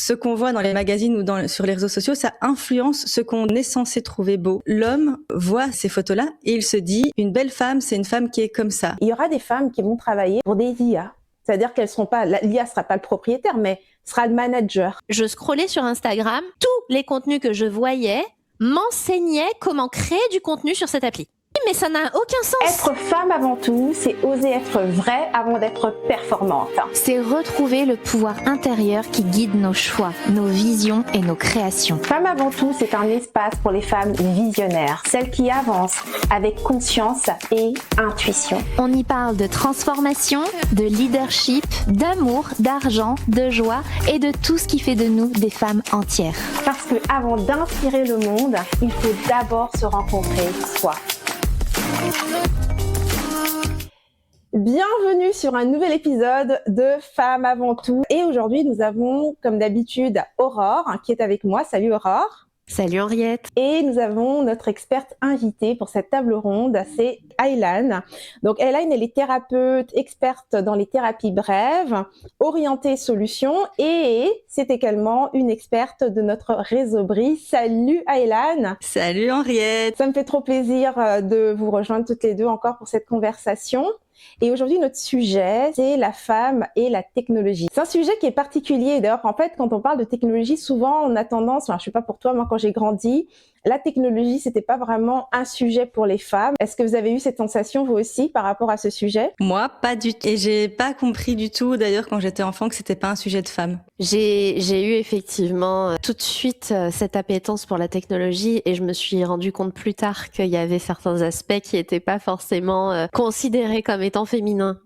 ce qu'on voit dans les magazines ou sur les réseaux sociaux, ça influence ce qu'on est censé trouver beau. L'homme voit ces photos-là et il se dit, une belle femme, c'est une femme qui est comme ça. Il y aura des femmes qui vont travailler pour des IA. C'est-à-dire qu'elles seront pas, l'IA sera pas le propriétaire, mais sera le manager. Je scrollais sur Instagram, tous les contenus que je voyais m'enseignaient comment créer du contenu sur cette appli. Mais ça n'a aucun sens. Être femme avant tout, c'est oser être vraie avant d'être performante. C'est retrouver le pouvoir intérieur qui guide nos choix, nos visions et nos créations. Femme avant tout, c'est un espace pour les femmes visionnaires, celles qui avancent avec conscience et intuition. On y parle de transformation, de leadership, d'amour, d'argent, de joie et de tout ce qui fait de nous des femmes entières. Parce que avant d'inspirer le monde, il faut d'abord se rencontrer soi. Bienvenue sur un nouvel épisode de Femmes avant tout. Et aujourd'hui, nous avons, comme d'habitude, Aurore qui est avec moi. Salut Aurore. Salut Henriette. Et nous avons notre experte invitée pour cette table ronde, c'est Aylan. Donc Aylan, elle est thérapeute, experte dans les thérapies brèves, orientée solutions et c'est également une experte de notre réseau Brie. Salut Aylan. Salut Henriette. Ça me fait trop plaisir de vous rejoindre toutes les deux encore pour cette conversation. Et aujourd'hui, notre sujet, c'est la femme et la technologie. C'est un sujet qui est particulier. D'ailleurs, en fait, quand on parle de technologie, souvent, on a tendance, je sais pas pour toi, moi, quand j'ai grandi, la technologie, c'était pas vraiment un sujet pour les femmes. Est-ce que vous avez eu cette sensation, vous aussi, par rapport à ce sujet? Moi, pas du tout. Et j'ai pas compris du tout, d'ailleurs, quand j'étais enfant, que c'était pas un sujet de femme. J'ai eu effectivement tout de suite cette appétence pour la technologie et je me suis rendu compte plus tard qu'il y avait certains aspects qui étaient pas forcément considérés comme étant féminins.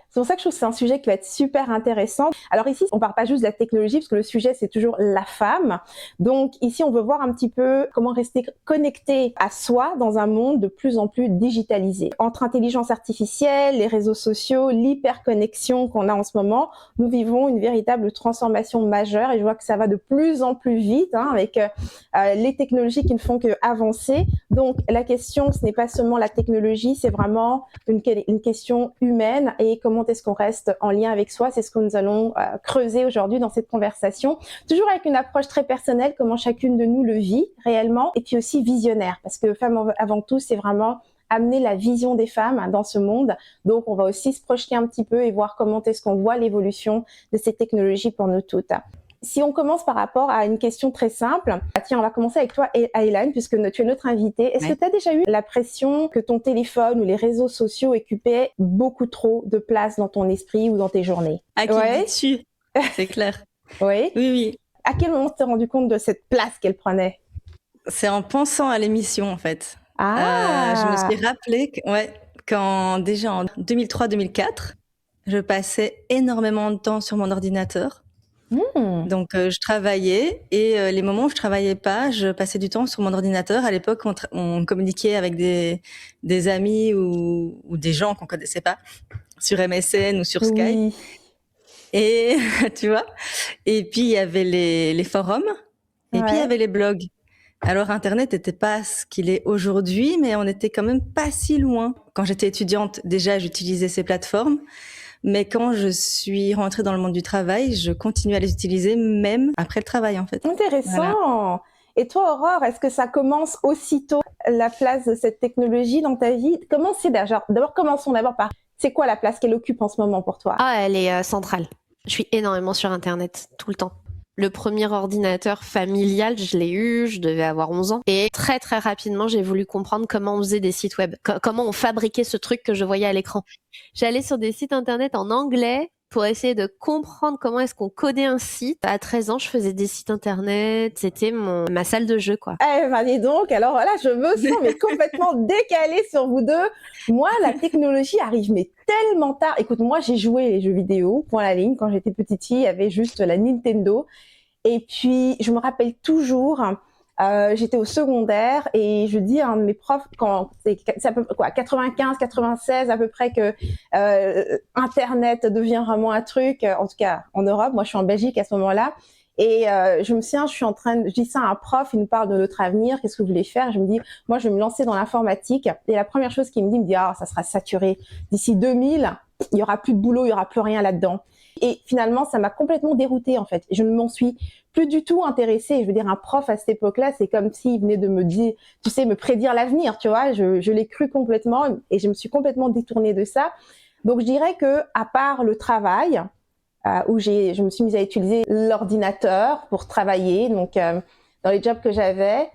C'est pour ça que je trouve que c'est un sujet qui va être super intéressant. Alors ici, on parle pas juste de la technologie, parce que le sujet, c'est toujours la femme. Donc ici, on veut voir un petit peu comment rester connecté à soi dans un monde de plus en plus digitalisé. Entre intelligence artificielle, les réseaux sociaux, l'hyperconnexion qu'on a en ce moment, nous vivons une véritable transformation majeure et je vois que ça va de plus en plus vite avec les technologies qui ne font que avancer. Donc la question, ce n'est pas seulement la technologie, c'est vraiment une question humaine et comment est-ce qu'on reste en lien avec soi. C'est ce que nous allons creuser aujourd'hui dans cette conversation. Toujours avec une approche très personnelle, comment chacune de nous le vit réellement, et puis aussi visionnaire, parce que Femme avant tout, c'est vraiment amener la vision des femmes dans ce monde. Donc, on va aussi se projeter un petit peu et voir comment est-ce qu'on voit l'évolution de ces technologies pour nous toutes. Si on commence par rapport à une question très simple, tiens, on va commencer avec toi, Aylan, puisque tu es notre invitée. Est-ce que tu as déjà eu la pression que ton téléphone ou les réseaux sociaux occupaient beaucoup trop de place dans ton esprit ou dans tes journées? À qui dis-tu? C'est clair. Oui. Oui. À quel moment tu t'es rendu compte de cette place qu'elle prenait? C'est en pensant à l'émission, en fait. Je me suis rappelé quand déjà en 2003-2004, je passais énormément de temps sur mon ordinateur. Donc je travaillais et les moments où je travaillais pas, je passais du temps sur mon ordinateur. À l'époque, on communiquait avec des amis ou des gens qu'on connaissait pas sur MSN ou sur Skype. Et tu vois. Et puis il y avait les forums et puis il y avait les blogs. Alors Internet n'était pas ce qu'il est aujourd'hui, mais on était quand même pas si loin. Quand j'étais étudiante, déjà j'utilisais ces plateformes. Mais quand je suis rentrée dans le monde du travail, je continue à les utiliser même après le travail, en fait. Intéressant. Voilà. Et toi, Aurore, est-ce que ça commence aussitôt la place de cette technologie dans ta vie? Comment c'est d'abord, commençons d'abord par, c'est quoi la place qu'elle occupe en ce moment pour toi? Elle est centrale. Je suis énormément sur Internet, tout le temps. Le premier ordinateur familial, je l'ai eu, je devais avoir 11 ans. Et très très rapidement, j'ai voulu comprendre comment on faisait des sites web, comment on fabriquait ce truc que je voyais à l'écran. J'allais sur des sites internet en anglais pour essayer de comprendre comment est-ce qu'on codait un site. À 13 ans, je faisais des sites internet, c'était ma salle de jeu, quoi. Dis donc, alors voilà, je me sens mais complètement décalée sur vous deux. Moi, la technologie arrive mais tellement tard. Écoute, moi, j'ai joué les jeux vidéo, point à la ligne. Quand j'étais petite fille, il y avait juste la Nintendo. Et puis, je me rappelle toujours, j'étais au secondaire et je dis à un de mes profs, quand c'est à peu près 95, 96 à peu près que Internet devient vraiment un truc, en tout cas en Europe. Moi, je suis en Belgique à ce moment-là. Et je me souviens, je dis ça à un prof, il nous parle de notre avenir, qu'est-ce que vous voulez faire? Je me dis, moi, je vais me lancer dans l'informatique. Et la première chose qu'il me dit, ça sera saturé. D'ici 2000, il y aura plus de boulot, il y aura plus rien là-dedans. Et finalement, ça m'a complètement déroutée, en fait. Je ne m'en suis plus du tout intéressée. Je veux dire, un prof à cette époque-là, c'est comme s'il venait de me dire, tu sais, me prédire l'avenir, tu vois. Je l'ai cru complètement et je me suis complètement détournée de ça. Donc, je dirais que, à part le travail, où je me suis mise à utiliser l'ordinateur pour travailler, donc dans les jobs que j'avais,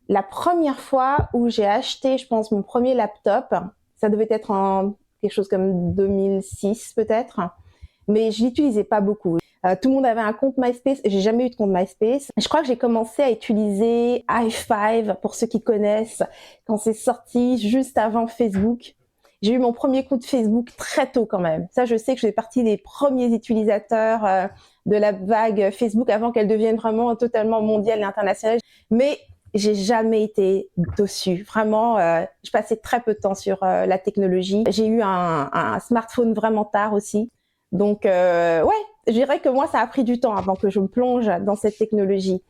la première fois où j'ai acheté, je pense, mon premier laptop, ça devait être en quelque chose comme 2006 peut-être, mais je l'utilisais pas beaucoup. Tout le monde avait un compte MySpace, j'ai jamais eu de compte MySpace. Je crois que j'ai commencé à utiliser i5, pour ceux qui connaissent, quand c'est sorti juste avant Facebook. J'ai eu mon premier compte Facebook très tôt quand même. Ça, je sais que je fais partie des premiers utilisateurs de la vague Facebook avant qu'elle devienne vraiment totalement mondiale et internationale. Mais j'ai jamais été dessus. Vraiment, je passais très peu de temps sur la technologie. J'ai eu un smartphone vraiment tard aussi. Donc, ouais, je dirais que moi, ça a pris du temps avant que je me plonge dans cette technologie.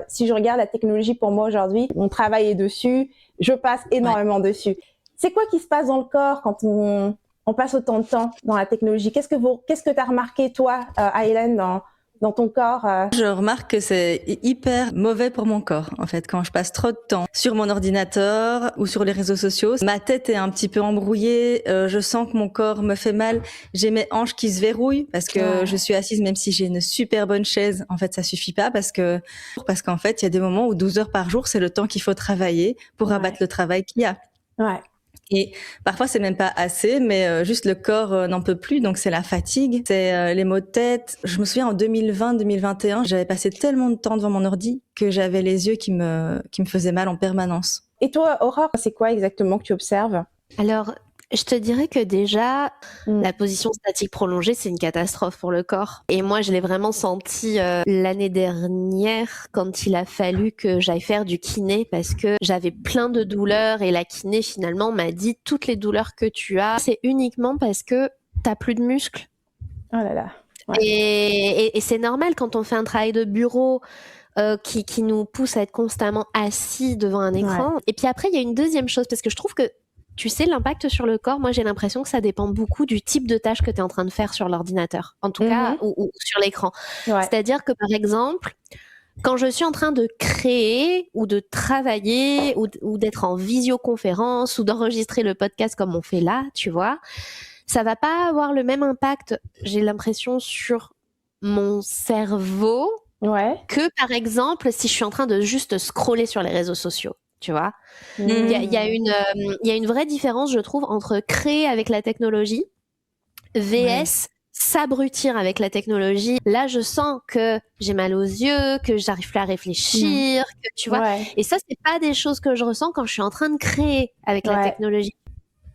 Si je regarde la technologie pour moi aujourd'hui, mon travail est dessus. Je passe énormément dessus. C'est quoi qui se passe dans le corps quand on passe autant de temps dans la technologie? Qu'est-ce que tu as remarqué, toi, Aylen, dans ton corps? Je remarque que c'est hyper mauvais pour mon corps, en fait, quand je passe trop de temps sur mon ordinateur ou sur les réseaux sociaux. Ma tête est un petit peu embrouillée, je sens que mon corps me fait mal. J'ai mes hanches qui se verrouillent parce que je suis assise, même si j'ai une super bonne chaise. En fait, ça suffit pas parce qu'en fait, il y a des moments où 12 heures par jour, c'est le temps qu'il faut travailler pour abattre le travail qu'il y a. Ouais. Et parfois, c'est même pas assez, mais juste le corps n'en peut plus. Donc, c'est la fatigue, c'est les maux de tête. Je me souviens, en 2020-2021, j'avais passé tellement de temps devant mon ordi que j'avais les yeux qui me faisaient mal en permanence. Et toi, Aurore, c'est quoi exactement que tu observes? Alors, je te dirais que déjà, la position statique prolongée, c'est une catastrophe pour le corps. Et moi, je l'ai vraiment senti l'année dernière quand il a fallu que j'aille faire du kiné parce que j'avais plein de douleurs et la kiné finalement m'a dit toutes les douleurs que tu as, c'est uniquement parce que t'as plus de muscles. Oh là là. Ouais. Et c'est normal quand on fait un travail de bureau qui nous pousse à être constamment assis devant un écran. Ouais. Et puis après, il y a une deuxième chose parce que je trouve que tu sais, l'impact sur le corps, moi j'ai l'impression que ça dépend beaucoup du type de tâche que tu es en train de faire sur l'ordinateur, en tout cas, ou sur l'écran. Ouais. C'est-à-dire que par exemple, quand je suis en train de créer ou de travailler ou d'être en visioconférence ou d'enregistrer le podcast comme on fait là, tu vois, ça va pas avoir le même impact, j'ai l'impression, sur mon cerveau que par exemple si je suis en train de juste scroller sur les réseaux sociaux. Tu vois, il y a une vraie différence, je trouve, entre créer avec la technologie vs s'abrutir avec la technologie. Là, je sens que j'ai mal aux yeux, que j'arrive plus à réfléchir, que tu vois. Et ça, c'est pas des choses que je ressens quand je suis en train de créer avec la technologie.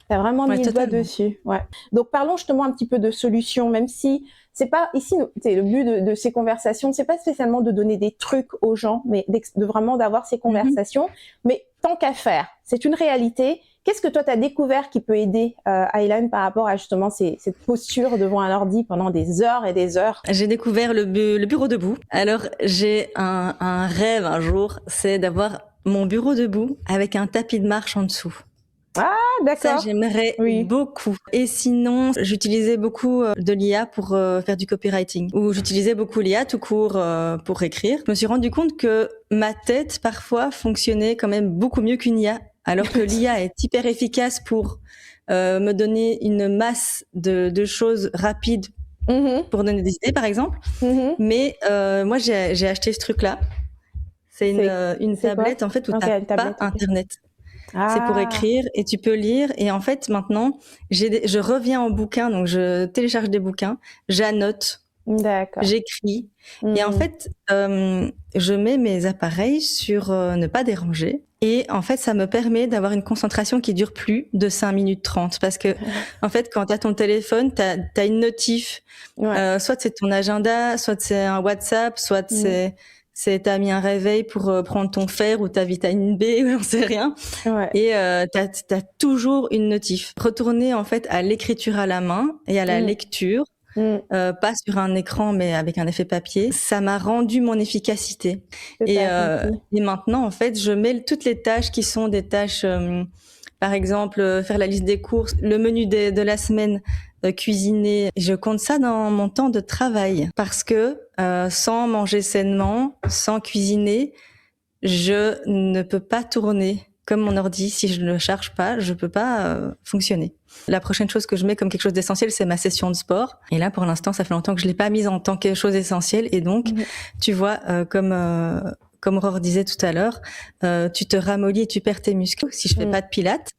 T'as vraiment mis le doigt dessus. Ouais. Donc, parlons justement un petit peu de solutions, même si c'est pas ici, le but de ces conversations, c'est pas spécialement de donner des trucs aux gens, mais de vraiment d'avoir ces conversations. Mais tant qu'à faire, c'est une réalité. Qu'est-ce que toi t'as découvert qui peut aider Aylen par rapport à justement cette posture devant un ordi pendant des heures et des heures? J'ai découvert le bureau debout. Alors j'ai un rêve un jour, c'est d'avoir mon bureau debout avec un tapis de marche en dessous. Ah, d'accord. Ça, j'aimerais beaucoup. Et sinon, j'utilisais beaucoup de l'IA pour faire du copywriting. Ou j'utilisais beaucoup l'IA tout court pour écrire. Je me suis rendu compte que ma tête, parfois, fonctionnait quand même beaucoup mieux qu'une IA. Alors que l'IA est hyper efficace pour me donner une masse de choses rapides pour donner des idées, par exemple. Mais moi, j'ai acheté ce truc-là. C'est une tablette, en fait, où t'as pas Internet. C'est pour écrire et tu peux lire. Et en fait, maintenant, je reviens au bouquin, donc je télécharge des bouquins, j'annote, j'écris. Et en fait, je mets mes appareils sur ne pas déranger. Et en fait, ça me permet d'avoir une concentration qui dure plus de 5 minutes 30. Parce que, en fait, quand t'as ton téléphone, t'as une notif. Soit c'est ton agenda, soit c'est un WhatsApp, soit t'as mis un réveil pour prendre ton fer ou ta vitamine B, ou j'en sais rien. Et t'as toujours une notif. Retourner en fait à l'écriture à la main et à la lecture, pas sur un écran mais avec un effet papier, ça m'a rendu mon efficacité. Et maintenant en fait, je mets toutes les tâches qui sont des tâches, par exemple faire la liste des courses, le menu de la semaine. cuisiner. Je compte ça dans mon temps de travail parce que sans manger sainement, sans cuisiner, je ne peux pas tourner comme mon ordi. Si je ne le charge pas, je peux pas fonctionner. La prochaine chose que je mets comme quelque chose d'essentiel, c'est ma session de sport. Et là, pour l'instant, ça fait longtemps que je l'ai pas mise en tant que chose essentielle. Et donc, tu vois, comme Aurore disait tout à l'heure, tu te ramollis et tu perds tes muscles. Si je fais pas de pilates,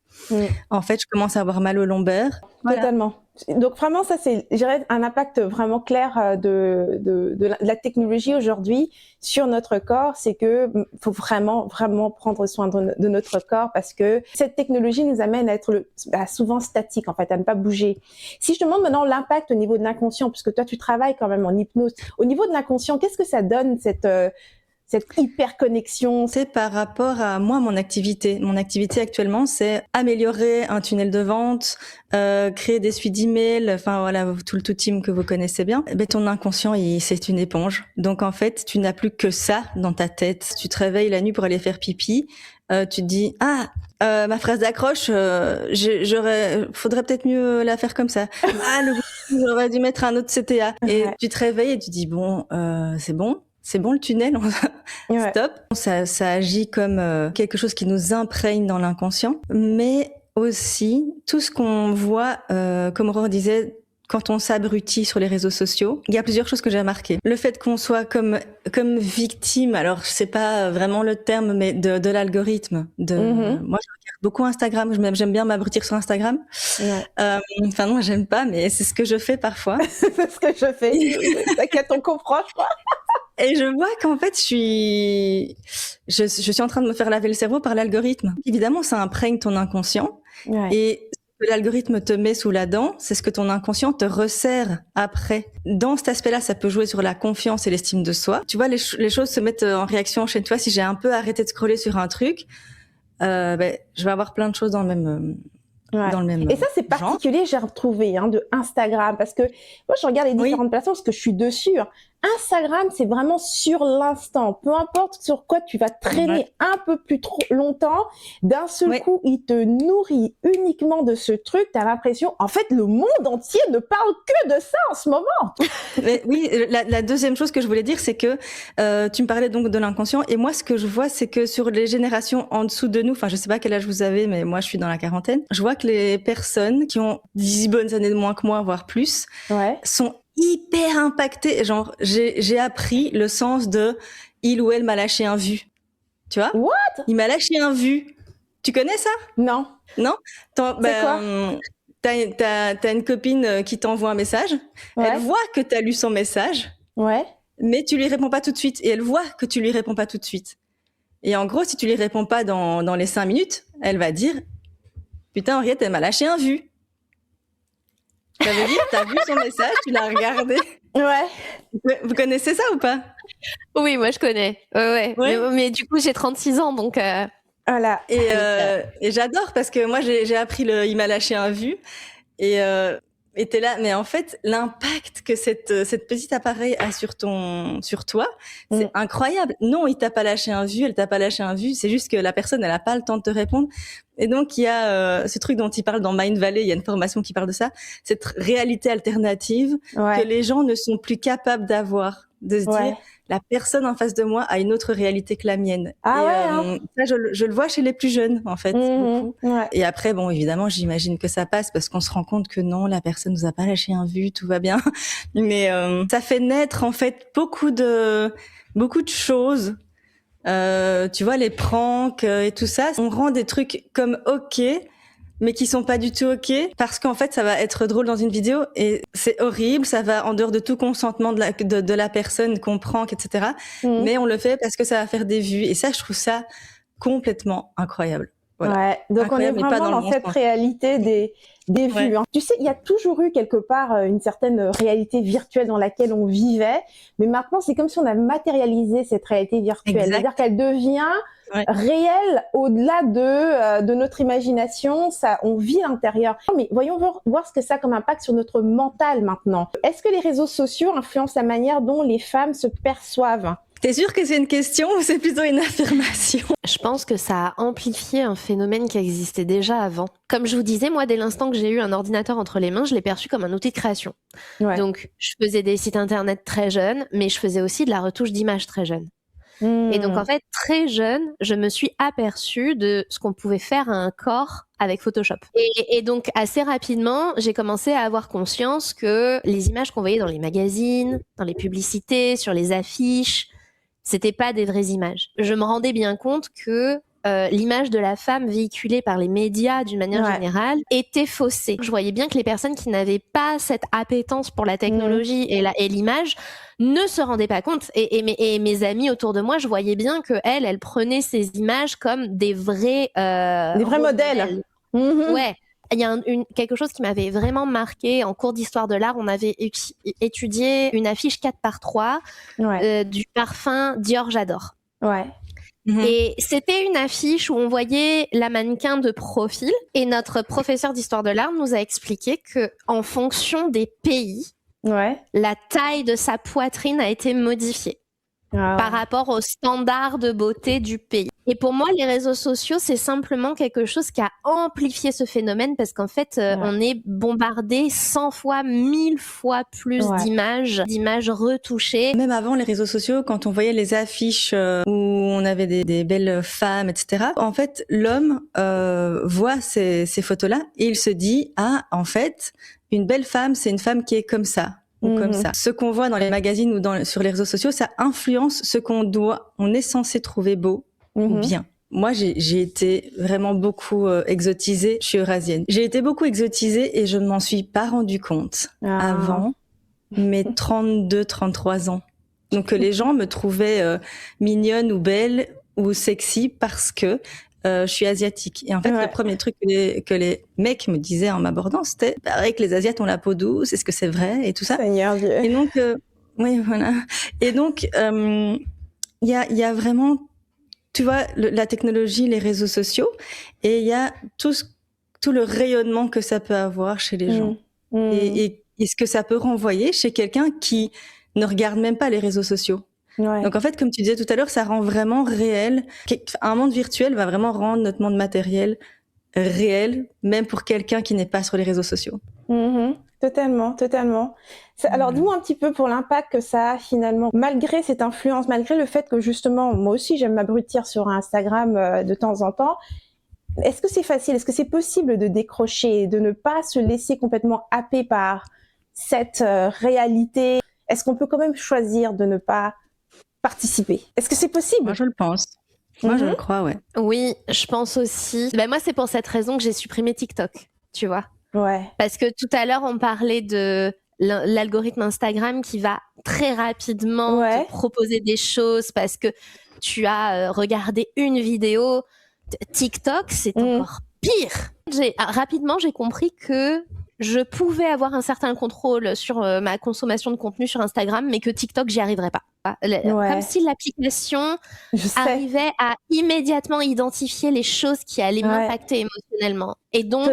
en fait, je commence à avoir mal au lombaire. Voilà. Totalement. Donc vraiment, ça c'est, je dirais, un impact vraiment clair de la technologie aujourd'hui sur notre corps. C'est que faut vraiment prendre soin de notre corps parce que cette technologie nous amène à être souvent statique, en fait, à ne pas bouger. Si je te demande maintenant l'impact au niveau de l'inconscient, puisque toi tu travailles quand même en hypnose, au niveau de l'inconscient, qu'est-ce que ça donne cette hyper connexion? C'est par rapport à moi, mon activité. Mon activité actuellement, c'est améliorer un tunnel de vente, créer des suites d'emails, enfin voilà, tout le tout team que vous connaissez bien. Mais ton inconscient, c'est une éponge. Donc en fait, tu n'as plus que ça dans ta tête. Tu te réveilles la nuit pour aller faire pipi. Tu te dis ma phrase d'accroche, faudrait peut-être mieux la faire comme ça. J'aurais dû mettre un autre CTA. Et tu te réveilles et tu dis c'est bon le tunnel, stop. Ça agit comme quelque chose qui nous imprègne dans l'inconscient, mais aussi tout ce qu'on voit, comme Aurore disait, quand on s'abrutit sur les réseaux sociaux. Il y a plusieurs choses que j'ai remarquées. Le fait qu'on soit comme victime, alors c'est pas vraiment le terme, mais de l'algorithme. Moi, je regarde beaucoup Instagram. J'aime bien m'abrutir sur Instagram. Enfin non, j'aime pas, mais c'est ce que je fais parfois. C'est ce que je fais. T'inquiète, on comprend, je crois. Et je vois qu'en fait, je suis en train de me faire laver le cerveau par l'algorithme. Évidemment, ça imprègne ton inconscient. Et ce que l'algorithme te met sous la dent, c'est ce que ton inconscient te resserre après. Dans cet aspect-là, ça peut jouer sur la confiance et l'estime de soi. Tu vois, les choses se mettent en réaction chez toi. Si j'ai un peu arrêté de scroller sur un truc, je vais avoir plein de choses dans le même... Dans le même et ça, c'est particulier, j'ai retrouvé, de Instagram, parce que moi, je regarde les différentes plateformes parce que je suis dessus. Instagram, c'est vraiment sur l'instant. Peu importe sur quoi tu vas traîner un peu plus trop longtemps, d'un seul coup, il te nourrit uniquement de ce truc. T'as l'impression, en fait, le monde entier ne parle que de ça en ce moment. Mais oui, la deuxième chose que je voulais dire, c'est que tu me parlais donc de l'inconscient, et moi, ce que je vois, c'est que sur les générations en dessous de nous, enfin, je sais pas quel âge vous avez, mais moi, je suis dans la quarantaine, je vois que les personnes qui ont 10 bonnes années de moins que moi, voire plus, sont hyper impactées. Genre, j'ai appris le sens de il ou elle m'a lâché un vu. Tu vois? What? Il m'a lâché un vu. Tu connais ça? Non. Non? C'est quoi? T'as une copine qui t'envoie un message. Elle voit que t'as lu son message. Mais tu lui réponds pas tout de suite. Et elle voit que tu lui réponds pas tout de suite. Et en gros, si tu lui réponds pas dans les 5 minutes, elle va dire putain, Henriette, elle m'a lâché un vu. Ça veut dire, t'as vu son message, tu l'as regardé. Vous connaissez ça ou pas? Oui, moi je connais. Mais du coup, j'ai 36 ans, donc... Voilà. Et j'adore parce que moi, j'ai appris il m'a lâché un vu. Et t'es là, mais en fait, l'impact que cette petite appareil a sur toi, c'est incroyable. Non, il t'a pas lâché un vu, elle t'a pas lâché un vu. C'est juste que la personne, elle a pas le temps de te répondre. Et donc, il y a ce truc dont il parle dans Mind Valley, il y a une formation qui parle de ça, cette réalité alternative que les gens ne sont plus capables d'avoir, de se dire, la personne en face de moi a une autre réalité que la mienne. Ça, je le vois chez les plus jeunes, en fait, beaucoup. Et après, bon, évidemment, j'imagine que ça passe parce qu'on se rend compte que non, la personne nous a pas lâché un vu, tout va bien. Mais ça fait naître, en fait, beaucoup de choses. Tu vois, les pranks et tout ça, on rend des trucs comme OK, mais qui sont pas du tout OK, parce qu'en fait, ça va être drôle dans une vidéo et c'est horrible, ça va en dehors de tout consentement de la personne qu'on prank, etc. Mais on le fait parce que ça va faire des vues. Et ça, je trouve ça complètement incroyable. Voilà. Donc incroyable, on est vraiment dans cette réalité des vues. Tu sais, il y a toujours eu quelque part une certaine réalité virtuelle dans laquelle on vivait, mais maintenant c'est comme si on a matérialisé cette réalité virtuelle. C'est-à-dire qu'elle devient réelle au-delà de notre imagination. Ça, on vit à l'intérieur. Mais voyons voir ce que ça a comme impact sur notre mental maintenant. Est-ce que les réseaux sociaux influencent la manière dont les femmes se perçoivent? T'es sûre que c'est une question ou c'est plutôt une affirmation? Je pense que ça a amplifié un phénomène qui existait déjà avant. Comme je vous disais, moi, dès l'instant que j'ai eu un ordinateur entre les mains, je l'ai perçu comme un outil de création. Ouais. Donc, je faisais des sites internet très jeunes, mais je faisais aussi de la retouche d'images très jeune. Et donc, en fait, très jeune, je me suis aperçue de ce qu'on pouvait faire à un corps avec Photoshop. Et donc, assez rapidement, j'ai commencé à avoir conscience que les images qu'on voyait dans les magazines, dans les publicités, sur les affiches, c'était pas des vraies images. Je me rendais bien compte que l'image de la femme véhiculée par les médias d'une manière générale était faussée. Je voyais bien que les personnes qui n'avaient pas cette appétence pour la technologie et l'image ne se rendaient pas compte. Et mes amis autour de moi, je voyais bien que elles prenaient ces images comme des vrais modèles. Ouais. Il y a quelque chose qui m'avait vraiment marqué en cours d'histoire de l'art. On avait étudié une affiche 4x3 du parfum Dior J'adore. Ouais. Et c'était une affiche où on voyait la mannequin de profil et notre professeur d'histoire de l'art nous a expliqué que en fonction des pays, la taille de sa poitrine a été modifiée par rapport aux standards de beauté du pays. Et pour moi, les réseaux sociaux, c'est simplement quelque chose qui a amplifié ce phénomène parce qu'en fait, on est bombardé 100 fois, 1000 fois plus d'images retouchées. Même avant les réseaux sociaux, quand on voyait les affiches où on avait des belles femmes, etc., en fait, l'homme voit ces photos-là et il se dit « Ah, en fait, une belle femme, c'est une femme qui est comme ça. » ou comme ça. Ce qu'on voit dans les magazines ou sur les réseaux sociaux, ça influence ce on est censé trouver beau ou bien. Moi, j'ai été vraiment beaucoup exotisée. Je suis eurasienne. J'ai été beaucoup exotisée et je ne m'en suis pas rendu compte avant mes 32, 33 ans. Donc, les gens me trouvaient mignonne ou belle ou sexy parce que je suis asiatique. Et en fait, le premier truc que les mecs me disaient en m'abordant, c'était « Pareil que les Asiates ont la peau douce, est-ce que c'est vrai ?» et tout ça. Seigneur Dieu. Et donc, oui, voilà. Et donc, il y a vraiment, tu vois, la technologie, les réseaux sociaux, et il y a tout le rayonnement que ça peut avoir chez les gens. Et ce que ça peut renvoyer chez quelqu'un qui ne regarde même pas les réseaux sociaux. Donc en fait, comme tu disais tout à l'heure, ça rend vraiment réel. Un monde virtuel va vraiment rendre notre monde matériel réel, même pour quelqu'un qui n'est pas sur les réseaux sociaux. Totalement. Alors dis-moi un petit peu pour l'impact que ça a finalement, malgré cette influence, malgré le fait que justement, moi aussi j'aime m'abrutir sur Instagram de temps en temps. Est-ce que c'est facile, est-ce que c'est possible de décrocher, de ne pas se laisser complètement happer par cette réalité? Est-ce qu'on peut quand même choisir de ne pas participer? Est-ce que c'est possible? Moi, je le pense. Moi, je le crois, ouais. Oui, je pense aussi. Moi, c'est pour cette raison que j'ai supprimé TikTok, tu vois. Parce que tout à l'heure, on parlait de l'algorithme Instagram qui va très rapidement te proposer des choses parce que tu as regardé une vidéo. TikTok, c'est encore pire. Rapidement, j'ai compris que je pouvais avoir un certain contrôle sur ma consommation de contenu sur Instagram, mais que TikTok, j'y arriverais pas. Comme si l'application arrivait à immédiatement identifier les choses qui allaient m'impacter émotionnellement. Et donc,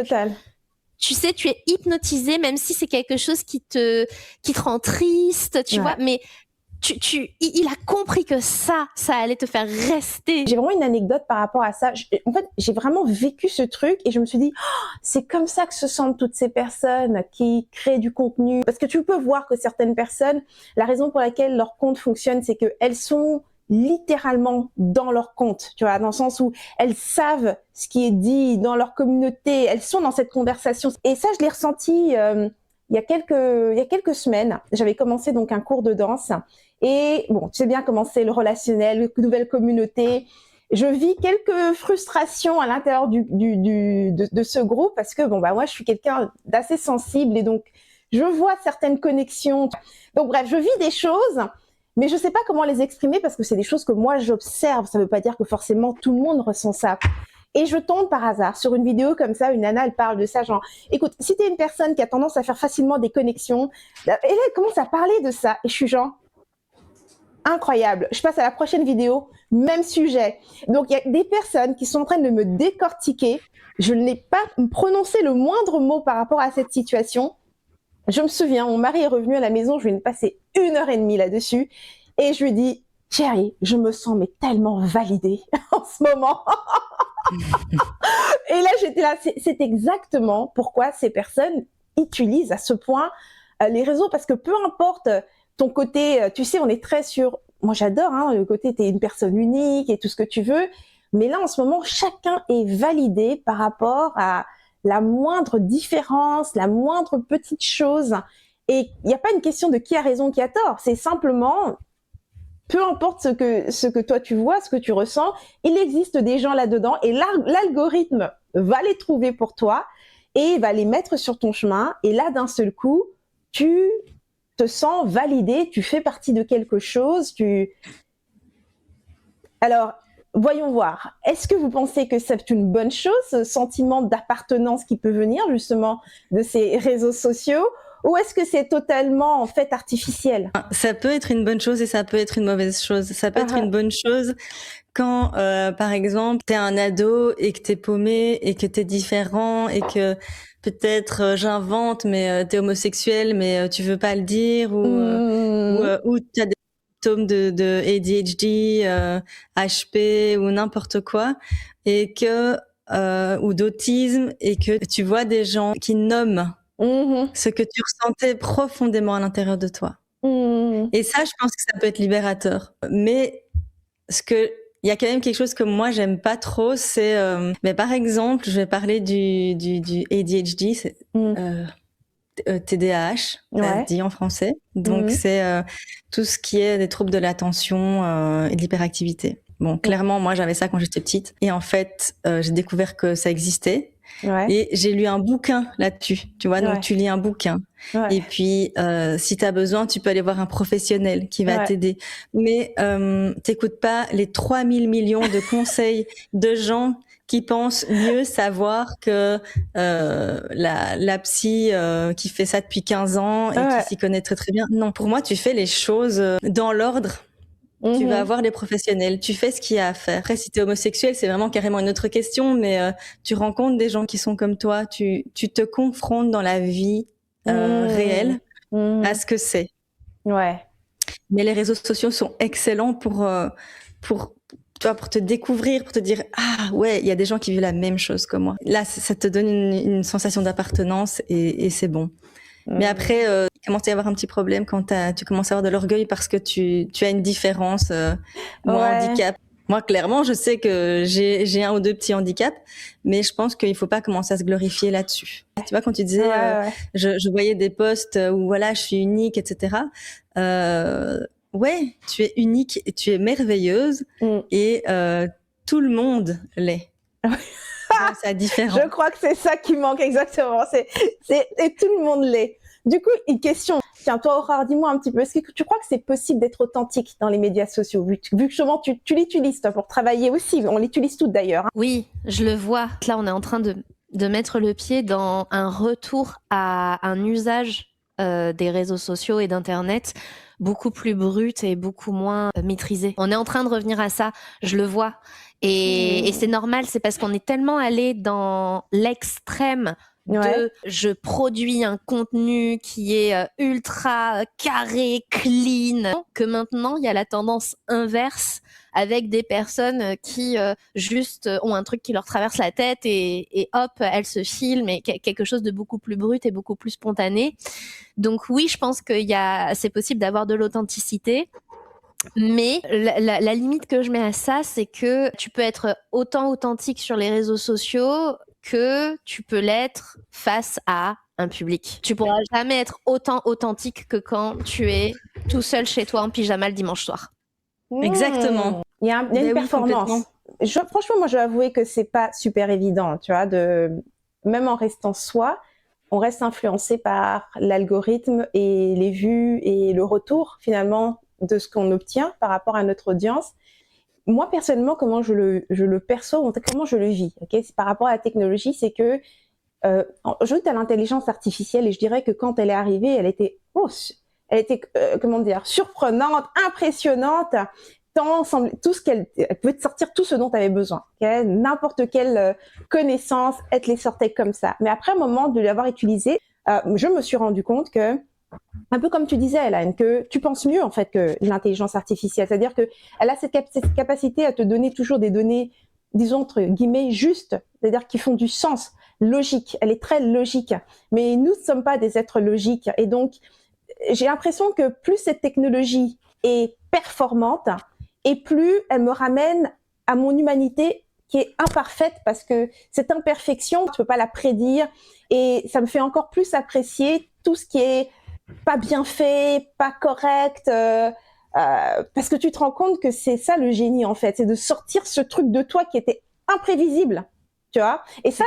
tu sais, tu es hypnotisé, même si c'est quelque chose qui te rend triste, tu vois, mais il a compris que ça allait te faire rester. J'ai vraiment une anecdote par rapport à ça. En fait, j'ai vraiment vécu ce truc et je me suis dit, c'est comme ça que se sentent toutes ces personnes qui créent du contenu. Parce que tu peux voir que certaines personnes, la raison pour laquelle leur compte fonctionne, c'est qu'elles sont littéralement dans leur compte, tu vois, dans le sens où elles savent ce qui est dit dans leur communauté, elles sont dans cette conversation. Et ça, je l'ai ressenti il y a quelques semaines. J'avais commencé donc un cours de danse. Et bon, tu sais bien comment c'est le relationnel, une nouvelle communauté. Je vis quelques frustrations à l'intérieur de ce groupe parce que moi, je suis quelqu'un d'assez sensible et donc je vois certaines connexions. Donc bref, je vis des choses, mais je sais pas comment les exprimer parce que c'est des choses que moi j'observe. Ça veut pas dire que forcément tout le monde ressent ça. Et je tombe par hasard sur une vidéo comme ça, une nana, elle parle de ça, genre, écoute, si t'es une personne qui a tendance à faire facilement des connexions, et là, elle commence à parler de ça, et je suis genre, incroyable. Je passe à la prochaine vidéo, même sujet. Donc, il y a des personnes qui sont en train de me décortiquer. Je n'ai pas prononcé le moindre mot par rapport à cette situation. Je me souviens, mon mari est revenu à la maison, je lui ai passé 1h30 là-dessus, et je lui ai dit, Chérie, je me sens mais tellement validée en ce moment. Et là, j'étais là, c'est exactement pourquoi ces personnes utilisent à ce point les réseaux, parce que peu importe ton côté, tu sais, on est très sur, moi j'adore, hein, le côté t'es une personne unique et tout ce que tu veux, mais là en ce moment, chacun est validé par rapport à la moindre différence, la moindre petite chose, et il n'y a pas une question de qui a raison, qui a tort, c'est simplement, peu importe ce que toi tu vois, ce que tu ressens, il existe des gens là-dedans et l'algorithme va les trouver pour toi et va les mettre sur ton chemin. Et là, d'un seul coup, tu te sens validé, tu fais partie de quelque chose. Alors, voyons voir. Est-ce que vous pensez que c'est une bonne chose, ce sentiment d'appartenance qui peut venir justement de ces réseaux sociaux? Ou est-ce que c'est totalement, en fait, artificiel? Ça peut être une bonne chose et ça peut être une mauvaise chose. Ça peut être une bonne chose quand, par exemple, t'es un ado et que t'es paumé et que t'es différent et que peut-être, j'invente, mais t'es homosexuel, mais tu veux pas le dire, ou t'as des symptômes de ADHD, HP ou n'importe quoi, et que ou d'autisme, et que tu vois des gens qui nomment ce que tu ressentais profondément à l'intérieur de toi. Et ça, je pense que ça peut être libérateur. Mais il y a quand même quelque chose que moi j'aime pas trop, c'est, mais par exemple, je vais parler du ADHD, c'est TDAH, ça se dit en français. Donc c'est tout ce qui est des troubles de l'attention et de l'hyperactivité. Bon, clairement, moi j'avais ça quand j'étais petite, et en fait, j'ai découvert que ça existait. Et j'ai lu un bouquin là-dessus, tu vois, donc tu lis un bouquin. Et puis, si tu as besoin, tu peux aller voir un professionnel qui va t'aider. Mais t'écoutes pas les 3000 millions de conseils de gens qui pensent mieux savoir que la psy qui fait ça depuis 15 ans et qui s'y connaît très très bien. Non, pour moi, tu fais les choses dans l'ordre. Tu vas voir les professionnels, tu fais ce qu'il y a à faire. Après, si t'es homosexuel, c'est vraiment carrément une autre question, mais tu rencontres des gens qui sont comme toi, tu te confrontes dans la vie réelle à ce que c'est. Ouais. Mais les réseaux sociaux sont excellents pour tu vois, pour te découvrir, pour te dire ah ouais, il y a des gens qui vivent la même chose que moi. Là, ça te donne une sensation d'appartenance et c'est bon. Mais après, il commence à y avoir un petit problème quand tu commences à avoir de l'orgueil parce que tu as une différence, handicap. Moi, clairement, je sais que j'ai un ou deux petits handicaps, mais je pense qu'il faut pas commencer à se glorifier là-dessus. Tu vois, quand tu disais, je voyais des posts où voilà, je suis unique, etc. Ouais, tu es unique et tu es merveilleuse et tout le monde l'est. C'est différent. Je crois que c'est ça qui manque exactement. Et tout le monde l'est. Du coup, une question. Tiens, toi, Aurore, dis-moi un petit peu. Est-ce que tu crois que c'est possible d'être authentique dans les médias sociaux, vu que justement tu l'utilises toi pour travailler aussi. On l'utilise toutes d'ailleurs. Oui, je le vois. Là, on est en train de mettre le pied dans un retour à un usage des réseaux sociaux et d'Internet beaucoup plus brut et beaucoup moins maîtrisé. On est en train de revenir à ça. Je le vois. Et c'est normal, c'est parce qu'on est tellement allé dans l'extrême de je produis un contenu qui est ultra carré, clean, que maintenant il y a la tendance inverse avec des personnes qui juste ont un truc qui leur traverse la tête et hop, elles se filment, et quelque chose de beaucoup plus brut et beaucoup plus spontané. Donc oui, je pense que c'est possible d'avoir de l'authenticité. Mais la limite que je mets à ça, c'est que tu peux être autant authentique sur les réseaux sociaux que tu peux l'être face à un public. Tu pourras jamais être autant authentique que quand tu es tout seul chez toi en pyjama le dimanche soir. Exactement. Il y a une performance. Franchement, moi, je dois avouer que c'est pas super évident, tu vois, même en restant soi, on reste influencé par l'algorithme et les vues et le retour, finalement, de ce qu'on obtient par rapport à notre audience. Moi, personnellement, comment je le perçois, comment je le vis, par rapport à la technologie, c'est que j'ajoute à l'intelligence artificielle, et je dirais que quand elle est arrivée, elle était surprenante, impressionnante, tout ce elle pouvait te sortir tout ce dont tu avais besoin. N'importe quelle connaissance, elle te les sortait comme ça. Mais après un moment de l'avoir utilisée, je me suis rendu compte que un peu comme tu disais, Hélène, que tu penses mieux en fait que l'intelligence artificielle. C'est-à-dire que elle a cette capacité à te donner toujours des données, disons entre guillemets, justes, c'est-à-dire qui font du sens, logique. Elle est très logique. Mais nous ne sommes pas des êtres logiques. Et donc, j'ai l'impression que plus cette technologie est performante, et plus elle me ramène à mon humanité qui est imparfaite, parce que cette imperfection, tu peux pas la prédire. Et ça me fait encore plus apprécier tout ce qui est pas bien fait, pas correct, parce que tu te rends compte que c'est ça le génie en fait, c'est de sortir ce truc de toi qui était imprévisible, tu vois. Et ça,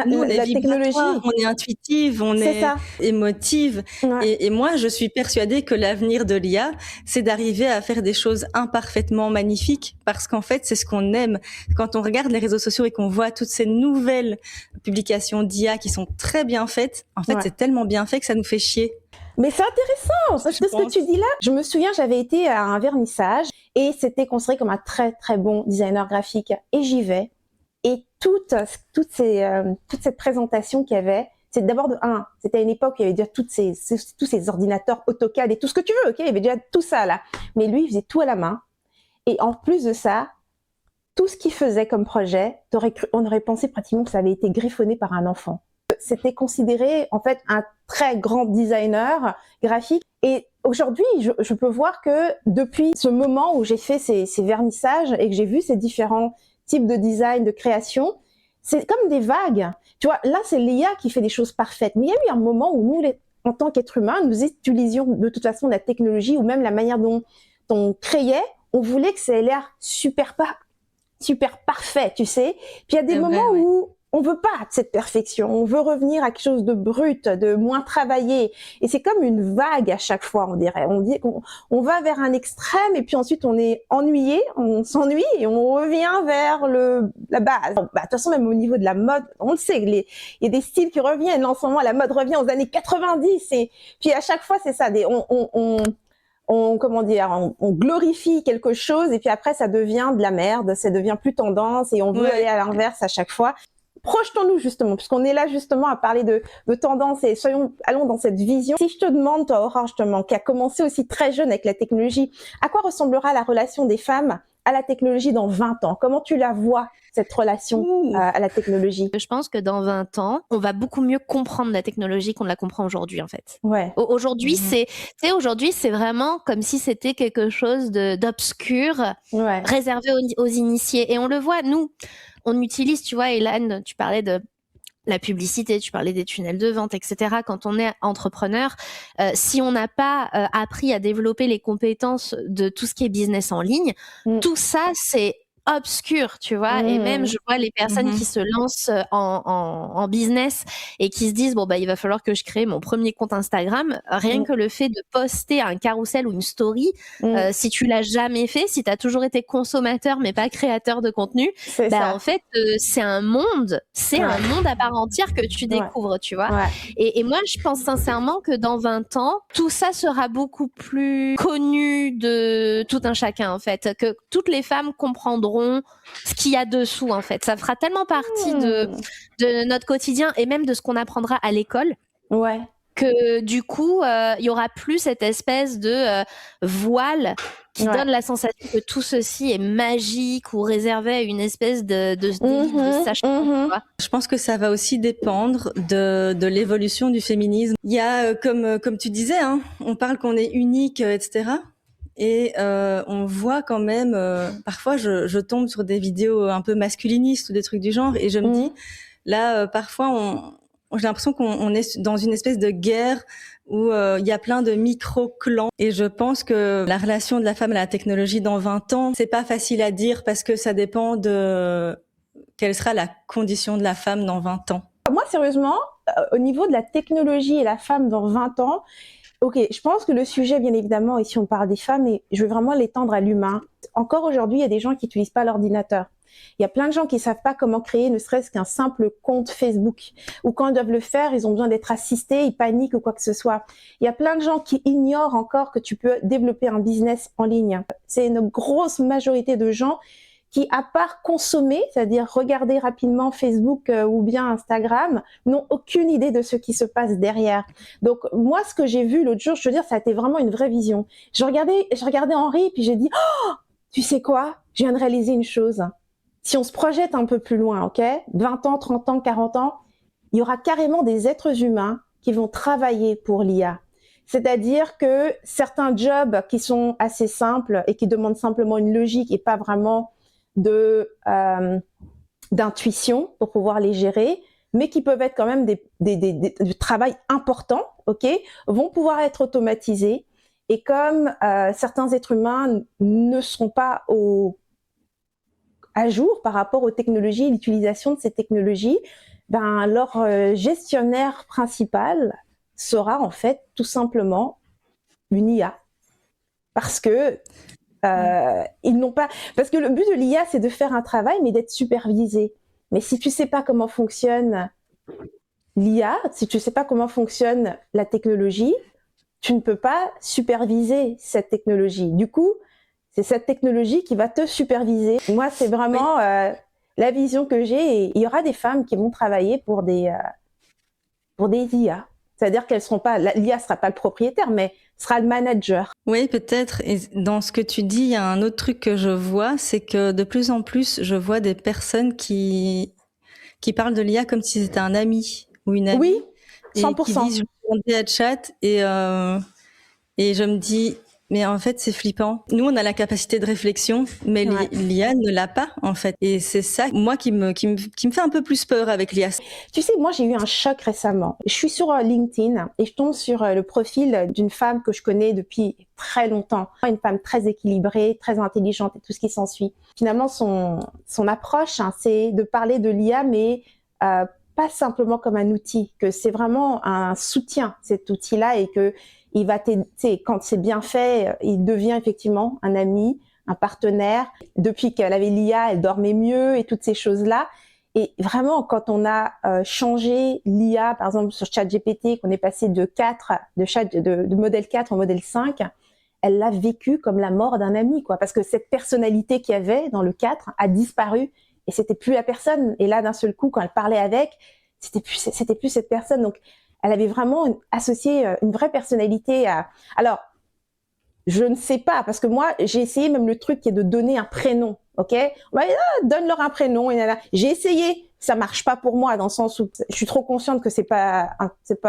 Nous, on est la technologie, on est intuitive, on est ça. émotive. Ouais. Et moi, je suis persuadée que l'avenir de l'IA, c'est d'arriver à faire des choses imparfaitement magnifiques, parce qu'en fait, c'est ce qu'on aime. Quand on regarde les réseaux sociaux et qu'on voit toutes ces nouvelles publications d'IA qui sont très bien faites, en fait, c'est tellement bien fait que ça nous fait chier. Mais c'est intéressant, parce que ce que tu dis là, je me souviens, j'avais été à un vernissage et c'était considéré comme un très très bon designer graphique. Et j'y vais, et toute cette présentation qu'il y avait, c'est d'abord c'était à une époque où il y avait déjà tous ces ordinateurs AutoCAD et tout ce que tu veux, ok, il y avait déjà tout ça là. Mais lui, il faisait tout à la main. Et en plus de ça, tout ce qu'il faisait comme projet, on aurait pensé pratiquement que ça avait été griffonné par un enfant. C'était considéré en fait un très grand designer graphique. Et aujourd'hui, je peux voir que depuis ce moment où j'ai fait ces vernissages et que j'ai vu ces différents types de design, de création, c'est comme des vagues. Tu vois, là, c'est l'IA qui fait des choses parfaites. Mais il y a eu un moment où nous, en tant qu'êtres humains, nous utilisions de toute façon la technologie ou même la manière dont on créait. On voulait que ça ait l'air super parfait, tu sais. Puis il y a des moments où on veut pas de cette perfection, on veut revenir à quelque chose de brut, de moins travaillé. Et c'est comme une vague à chaque fois, on dirait. On dit qu'on va vers un extrême et puis ensuite on est ennuyé, on s'ennuie et on revient vers la base. De toute façon, même au niveau de la mode, on le sait, il y a des styles qui reviennent. En ce moment, la mode revient aux années 90 et puis à chaque fois, c'est ça. On glorifie quelque chose et puis après ça devient de la merde, ça devient plus tendance et on veut aller à l'inverse à chaque fois. Projetons-nous justement, puisqu'on est là justement à parler de tendance et allons dans cette vision. Si je te demande, toi Aurore justement, qui a commencé aussi très jeune avec la technologie, à quoi ressemblera la relation des femmes à la technologie dans 20 ans? Comment tu la vois, cette relation à la technologie? Je pense que dans 20 ans, on va beaucoup mieux comprendre la technologie qu'on la comprend aujourd'hui, en fait. Ouais. Aujourd'hui, c'est vraiment comme si c'était quelque chose d'obscur, réservé aux initiés. Et on le voit, nous, on utilise, tu vois, Hélène, tu parlais de la publicité, tu parlais des tunnels de vente, etc. Quand on est entrepreneur, si on n'a pas appris à développer les compétences de tout ce qui est business en ligne, tout ça, c'est obscur, tu vois. Et même, je vois les personnes qui se lancent en business et qui se disent, bon, bah, il va falloir que je crée mon premier compte Instagram. Rien que le fait de poster un carrousel ou une story, si tu l'as jamais fait, si tu as toujours été consommateur mais pas créateur de contenu, en fait, c'est un monde à part entière que tu découvres, tu vois. Et moi, je pense sincèrement que dans 20 ans, tout ça sera beaucoup plus connu de tout un chacun, en fait, que toutes les femmes comprendront ce qu'il y a dessous, en fait. Ça fera tellement partie de notre quotidien et même de ce qu'on apprendra à l'école. Que du coup, il y aura plus cette espèce de voile qui donne la sensation que tout ceci est magique ou réservé à une espèce de sachant. Je pense que ça va aussi dépendre de l'évolution du féminisme. Il y a, comme tu disais, hein, on parle qu'on est unique, etc. Et on voit quand même, parfois je tombe sur des vidéos un peu masculinistes ou des trucs du genre, et je me dis, là, parfois j'ai l'impression qu'on est dans une espèce de guerre où il y a plein de micro-clans. Et je pense que la relation de la femme à la technologie dans 20 ans, c'est pas facile à dire parce que ça dépend de quelle sera la condition de la femme dans 20 ans. Moi, sérieusement, au niveau de la technologie et la femme dans 20 ans, ok, je pense que le sujet, bien évidemment, ici on parle des femmes, et je veux vraiment l'étendre à l'humain. Encore aujourd'hui, il y a des gens qui n'utilisent pas l'ordinateur. Il y a plein de gens qui savent pas comment créer ne serait-ce qu'un simple compte Facebook. Ou quand ils doivent le faire, ils ont besoin d'être assistés, ils paniquent ou quoi que ce soit. Il y a plein de gens qui ignorent encore que tu peux développer un business en ligne. C'est une grosse majorité de gens qui, à part consommer, c'est-à-dire regarder rapidement Facebook ou bien Instagram, n'ont aucune idée de ce qui se passe derrière. Donc, moi, ce que j'ai vu l'autre jour, je veux dire, ça a été vraiment une vraie vision. Je regardais Henri, puis j'ai dit, oh, tu sais quoi? Je viens de réaliser une chose. Si on se projette un peu plus loin, ok? 20 ans, 30 ans, 40 ans, il y aura carrément des êtres humains qui vont travailler pour l'IA. C'est-à-dire que certains jobs qui sont assez simples et qui demandent simplement une logique et pas vraiment d'intuition pour pouvoir les gérer, mais qui peuvent être quand même du travail important, ok, vont pouvoir être automatisés. Et comme certains êtres humains ne seront pas à jour par rapport aux technologies et l'utilisation de ces technologies, ben leur gestionnaire principal sera en fait tout simplement une IA. Parce que ils n'ont pas. Parce que le but de l'IA, c'est de faire un travail, mais d'être supervisé. Mais si tu sais pas comment fonctionne l'IA, si tu sais pas comment fonctionne la technologie, tu ne peux pas superviser cette technologie. Du coup, c'est cette technologie qui va te superviser. Moi, c'est vraiment la vision que j'ai. Et il y aura des femmes qui vont travailler pour des IA. C'est-à-dire qu'elles seront pas, l'IA sera pas le propriétaire, mais sera le manager. Oui, peut-être. Et dans ce que tu dis, il y a un autre truc que je vois, c'est que de plus en plus, je vois des personnes qui parlent de l'IA comme si c'était un ami ou une amie. Oui, 100%. Et qui disent, je vais demander à chat et je me dis, mais en fait, c'est flippant. Nous, on a la capacité de réflexion, mais l'IA ne l'a pas, en fait. Et c'est ça, moi, qui me fait un peu plus peur avec l'IA. Tu sais, moi, j'ai eu un choc récemment. Je suis sur LinkedIn et je tombe sur le profil d'une femme que je connais depuis très longtemps. Une femme très équilibrée, très intelligente et tout ce qui s'ensuit. Finalement, son approche, c'est de parler de l'IA, mais pas simplement comme un outil, que c'est vraiment un soutien, cet outil-là, et que il va quand c'est bien fait, il devient effectivement un ami, un partenaire. Depuis qu'elle avait l'IA, elle dormait mieux et toutes ces choses-là. Et vraiment, quand on a changé l'IA, par exemple sur ChatGPT, qu'on est passé de modèle 4 au modèle 5, elle l'a vécu comme la mort d'un ami, quoi. Parce que cette personnalité qu'il y avait dans le 4 a disparu et c'était plus la personne. Et là, d'un seul coup, quand elle parlait avec, c'était plus cette personne. Donc, elle avait vraiment associé une vraie personnalité à... Alors, je ne sais pas, parce que moi, j'ai essayé même le truc qui est de donner un prénom, ok? On m'a dit, donne-leur un prénom. J'ai essayé, ça marche pas pour moi, dans le sens où je suis trop consciente que c'est pas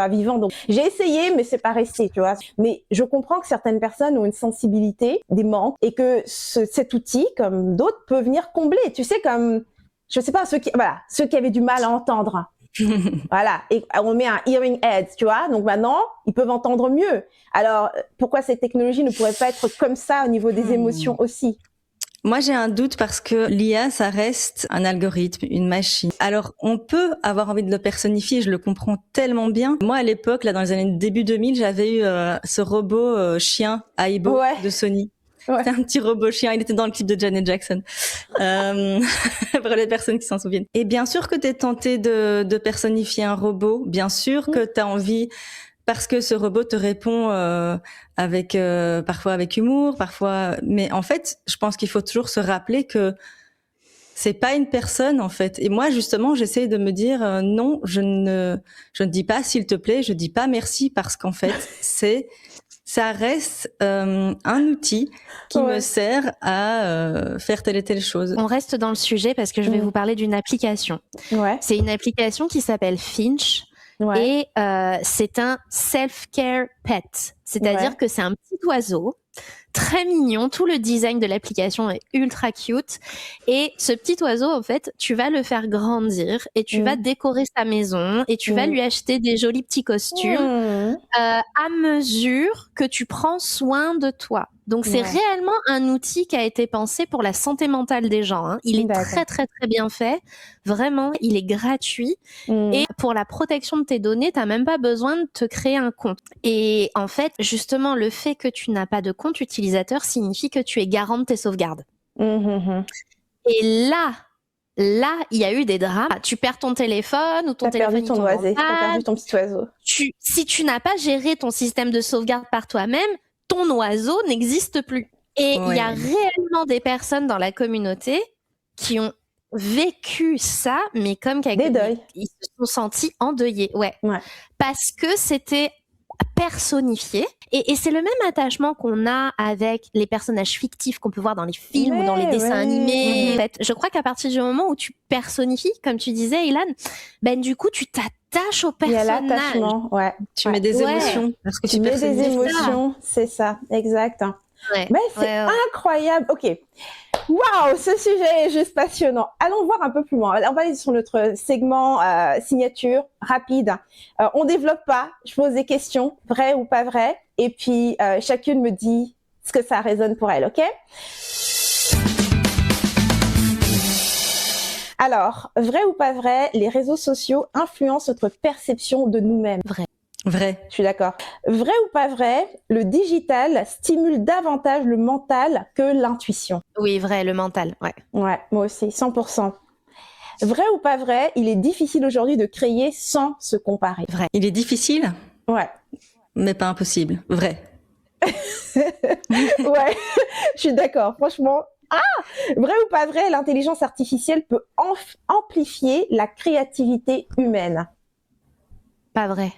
vivant. Donc, j'ai essayé, mais c'est pas resté, tu vois. Mais je comprends que certaines personnes ont une sensibilité, des manques, et que cet outil, comme d'autres, peut venir combler. Tu sais, comme, je sais pas, ceux qui avaient du mal à entendre. Voilà, et on met un hearing aid, tu vois, donc maintenant ils peuvent entendre mieux. Alors pourquoi cette technologie ne pourrait pas être comme ça au niveau des émotions aussi? Moi, j'ai un doute parce que l'IA, ça reste un algorithme, une machine. Alors, on peut avoir envie de le personnifier, je le comprends tellement bien. Moi, à l'époque, là, dans les années début 2000, j'avais eu ce robot chien Aibo de Sony. Ouais. C'était un petit robot chien, il était dans le clip de Janet Jackson. Pour les personnes qui s'en souviennent. Et bien sûr que t'es tenté de personnifier un robot, bien sûr que t'as envie, parce que ce robot te répond parfois avec humour, parfois... Mais en fait, je pense qu'il faut toujours se rappeler que c'est pas une personne, en fait. Et moi, justement, j'essaye de me dire non, je ne dis pas s'il te plaît, je dis pas merci, parce qu'en fait, ça reste un outil qui me sert à faire telle et telle chose. On reste dans le sujet parce que je vais vous parler d'une application. Ouais. C'est une application qui s'appelle Finch. Ouais. Et c'est un self-care pet. C'est-à-dire que c'est un petit oiseau très mignon. Tout le design de l'application est ultra cute. Et ce petit oiseau, en fait, tu vas le faire grandir et tu vas décorer sa maison et tu vas lui acheter des jolis petits costumes à mesure que tu prends soin de toi. Donc, c'est réellement un outil qui a été pensé pour la santé mentale des gens. Hein. Il est très, très, très bien fait. Vraiment, il est gratuit. Et pour la protection de tes données, t'as même pas besoin de te créer un compte. Et en fait, justement, le fait que tu n'as pas de compte utilisateur signifie que tu es garant de tes sauvegardes. Et là, il y a eu des drames. Tu perds ton téléphone ou ton téléphone tombe en panne. T'as perdu ton petit oiseau. Si tu n'as pas géré ton système de sauvegarde par toi-même, ton oiseau n'existe plus. Et il y a réellement des personnes dans la communauté qui ont vécu ça, mais comme des deuils. Ils se sont sentis endeuillés, ouais. Parce que c'était personnifié. Et c'est le même attachement qu'on a avec les personnages fictifs qu'on peut voir dans les films ou dans les dessins animés. En fait, je crois qu'à partir du moment où tu personnifies, comme tu disais, Ilan, ben du coup, tu t'attaches au personnage. Il y a l'attachement, Tu mets des émotions. Parce que tu mets des émotions, c'est ça, exact. Mais c'est incroyable. Ok. Waouh, ce sujet est juste passionnant. Allons voir un peu plus loin. On va aller sur notre segment signature rapide. On développe pas. Je pose des questions, vrai ou pas vrai, et puis chacune me dit ce que ça résonne pour elle. Ok. Alors, vrai ou pas vrai, les réseaux sociaux influencent notre perception de nous-mêmes. Vrai. Je suis d'accord. Vrai ou pas vrai, le digital stimule davantage le mental que l'intuition. Oui, vrai, le mental, ouais. Ouais, moi aussi, 100%. Vrai ou pas vrai, il est difficile aujourd'hui de créer sans se comparer. Vrai. Il est difficile ? Ouais. Mais pas impossible. Vrai. Ouais, je suis d'accord. Franchement, vrai ou pas vrai, l'intelligence artificielle peut amplifier la créativité humaine. Pas vrai.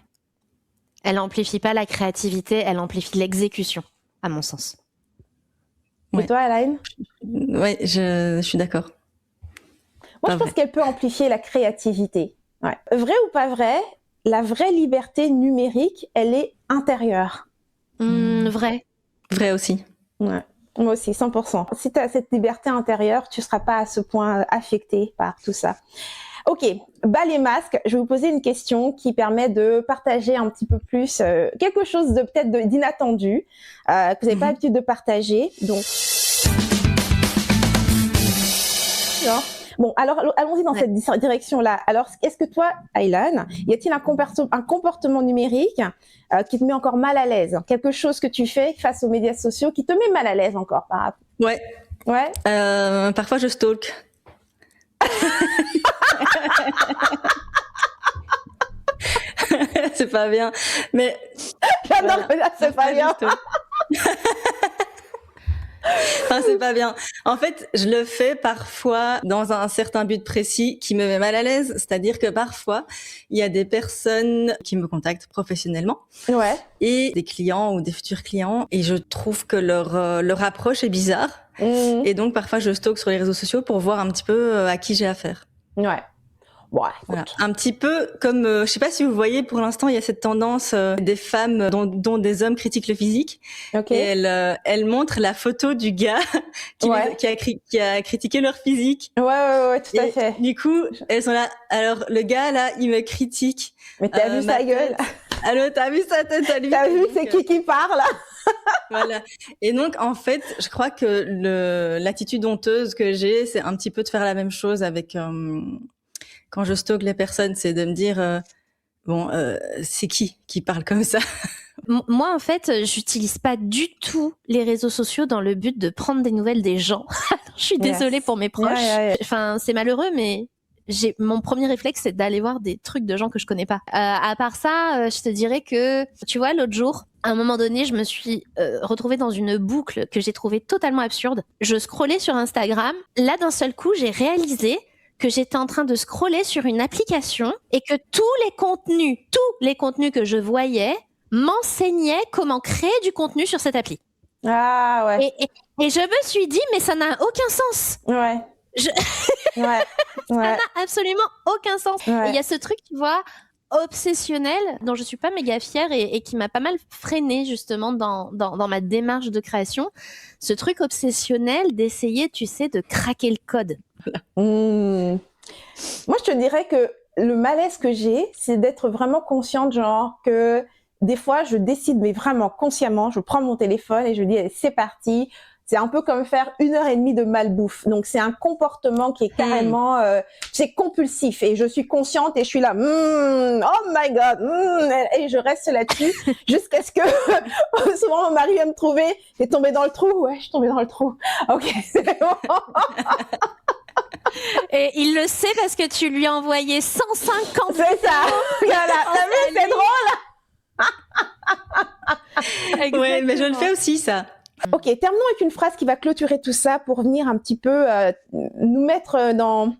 Elle amplifie pas la créativité, elle amplifie l'exécution, à mon sens. Et toi, Alain ? Ouais, je suis d'accord. Moi, je pense qu'elle peut amplifier la créativité. Ouais. Vrai ou pas vrai, la vraie liberté numérique, elle est intérieure. Vrai. Vrai aussi. Ouais. Moi aussi, 100%. Si tu as cette liberté intérieure, tu ne seras pas à ce point affecté par tout ça. Ok, bas les masques, je vais vous poser une question qui permet de partager un petit peu plus quelque chose de peut-être d'inattendu que vous n'avez pas l'habitude de partager. Donc, bon, alors allons-y dans cette direction-là. Alors, est-ce que toi, Aylan, y a-t-il un comportement numérique qui te met encore mal à l'aise ? Quelque chose que tu fais face aux médias sociaux qui te met mal à l'aise encore par rapport ? Ouais. Parfois, je stalk. C'est pas bien, mais non, c'est pas bien. Enfin, c'est pas bien. En fait, je le fais parfois dans un certain but précis qui me met mal à l'aise. C'est-à-dire que parfois, il y a des personnes qui me contactent professionnellement. Ouais. Et des clients ou des futurs clients. Et je trouve que leur approche est bizarre. Et donc, parfois, je stalk sur les réseaux sociaux pour voir un petit peu à qui j'ai affaire. Ouais. Ouais, voilà. Un petit peu comme, je sais pas si vous voyez, pour l'instant, il y a cette tendance des femmes dont des hommes critiquent le physique. Okay. Et elles montrent la photo du gars qui a critiqué leur physique. Ouais, tout à fait. Du coup, elles sont là. Alors, le gars, là, il me critique. Mais t'as vu sa gueule? Alors, t'as vu sa tête à lui? T'as vu, c'est qui parle? Voilà. Et donc, en fait, je crois que l'attitude honteuse que j'ai, c'est un petit peu de faire la même chose avec, quand je stalk les personnes, c'est de me dire, c'est qui parle comme ça? Moi, en fait, j'utilise pas du tout les réseaux sociaux dans le but de prendre des nouvelles des gens. Je suis désolée pour mes proches. Enfin, c'est malheureux, mais mon premier réflexe, c'est d'aller voir des trucs de gens que je connais pas. À part ça, je te dirais que, tu vois, l'autre jour, à un moment donné, je me suis retrouvée dans une boucle que j'ai trouvée totalement absurde. Je scrollais sur Instagram. Là, d'un seul coup, j'ai réalisé que j'étais en train de scroller sur une application et que tous les contenus que je voyais m'enseignaient comment créer du contenu sur cette appli. Ah ouais. Et je me suis dit, mais ça n'a aucun sens. Ouais. Ça n'a absolument aucun sens. Ouais. Et il y a ce truc, tu vois, obsessionnel, dont je suis pas méga fière et qui m'a pas mal freinée justement dans ma démarche de création. Ce truc obsessionnel d'essayer, tu sais, de craquer le code. Moi, je te dirais que le malaise que j'ai, c'est d'être vraiment consciente, genre que des fois, je décide, mais vraiment consciemment, je prends mon téléphone et je dis, allez, c'est parti. C'est un peu comme faire 1h30 de malbouffe. Donc, c'est un comportement qui est carrément, c'est compulsif. Et je suis consciente et je suis là, oh my God, et je reste là-dessus jusqu'à ce que souvent mon mari va me trouver. T'es tombée dans le trou? Ouais, je suis tombée dans le trou. Ok, c'est bon. Et il le sait parce que tu lui as envoyé 150. C'est ça. Voilà. T'as vu, c'est drôle. Ouais, mais je le fais aussi, ça. Ok, terminons avec une phrase qui va clôturer tout ça pour venir un petit peu nous mettre dans...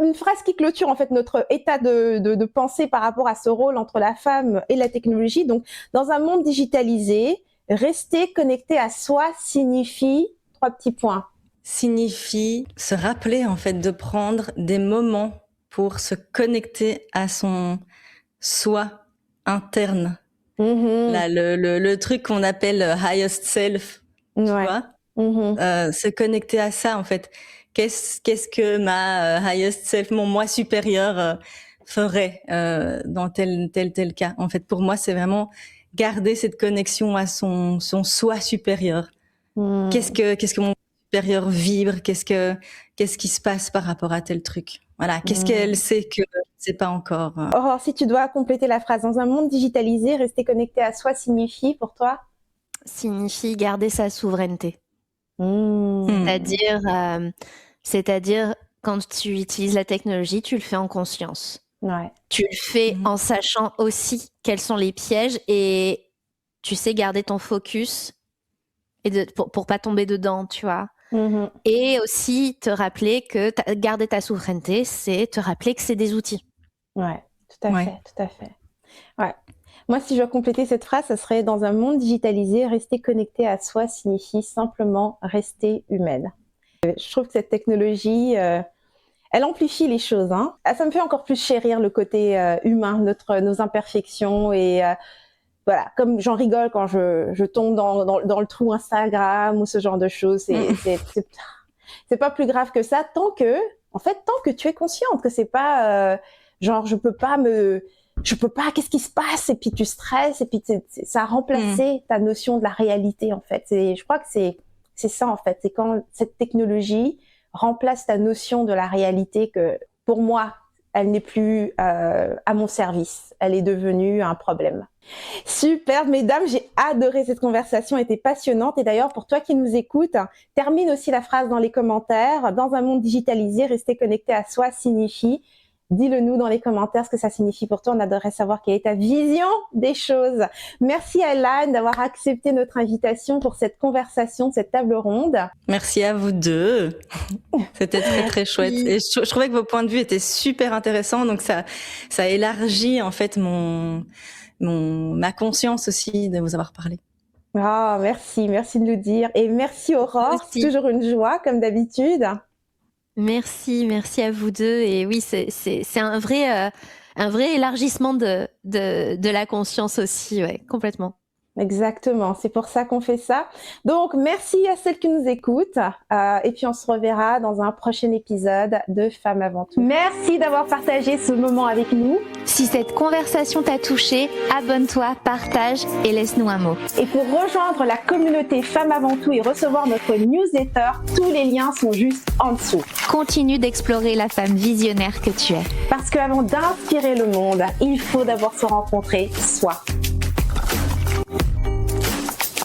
une phrase qui clôture en fait notre état de pensée par rapport à ce rôle entre la femme et la technologie. Donc, dans un monde digitalisé, rester connecté à soi signifie 3 petits points. Signifie se rappeler en fait de prendre des moments pour se connecter à son soi interne. Là, le truc qu'on appelle highest self, tu vois, se connecter à ça en fait. Qu'est-ce que ma highest self, mon moi supérieur ferait dans tel cas. En fait, pour moi, c'est vraiment garder cette connexion à son soi supérieur. Qu'est-ce que mon supérieur vibre, qu'est-ce qui se passe par rapport à tel truc. Voilà, qu'est-ce qu'elle sait que je ne sais pas encore. Aurore, si tu dois compléter la phrase, dans un monde digitalisé, rester connecté à soi signifie pour toi? Signifie garder sa souveraineté. C'est-à-dire quand tu utilises la technologie, tu le fais en conscience. Ouais. Tu le fais en sachant aussi quels sont les pièges et tu sais garder ton focus et pour pas tomber dedans, tu vois. Et aussi te rappeler que garder ta souveraineté, c'est te rappeler que c'est des outils. Ouais, tout à fait. Ouais. Moi, si je dois compléter cette phrase, ça serait dans un monde digitalisé, rester connecté à soi signifie simplement rester humaine. Je trouve que cette technologie, elle amplifie les choses. Hein. Ça me fait encore plus chérir le côté humain, nos imperfections et voilà, comme j'en rigole quand je tombe dans le trou Instagram ou ce genre de choses. C'est pas plus grave que ça tant que tu es consciente que c'est pas genre je peux pas, qu'est-ce qui se passe et puis tu stresses et puis ça a remplacé ta notion de la réalité en fait. Je crois que c'est ça en fait, c'est quand cette technologie remplace ta notion de la réalité que pour moi elle n'est plus à mon service, elle est devenue un problème. Super, mesdames, j'ai adoré cette conversation, elle était passionnante. Et d'ailleurs, pour toi qui nous écoutes, termine aussi la phrase dans les commentaires. Dans un monde digitalisé, rester connecté à soi signifie... Dis-le nous dans les commentaires ce que ça signifie pour toi. On adorerait savoir quelle est ta vision des choses. Merci à Elaine d'avoir accepté notre invitation pour cette conversation, cette table ronde. Merci à vous deux. C'était très très chouette. Et je trouvais que vos points de vue étaient super intéressants. Donc ça élargit en fait ma conscience aussi de vous avoir parlé. Ah, merci de nous dire. Et merci Aurore, c'est toujours une joie comme d'habitude. Merci à vous deux. Et oui, c'est un vrai élargissement de la conscience aussi, ouais, complètement. Exactement, c'est pour ça qu'on fait ça. Donc, merci à celles qui nous écoutent. Et puis, on se reverra dans un prochain épisode de Femmes avant tout. Merci d'avoir partagé ce moment avec nous. Si cette conversation t'a touché, abonne-toi, partage et laisse-nous un mot. Et pour rejoindre la communauté Femmes avant tout et recevoir notre newsletter, tous les liens sont juste en dessous. Continue d'explorer la femme visionnaire que tu es. Parce qu'avant d'inspirer le monde, il faut d'abord se rencontrer soi.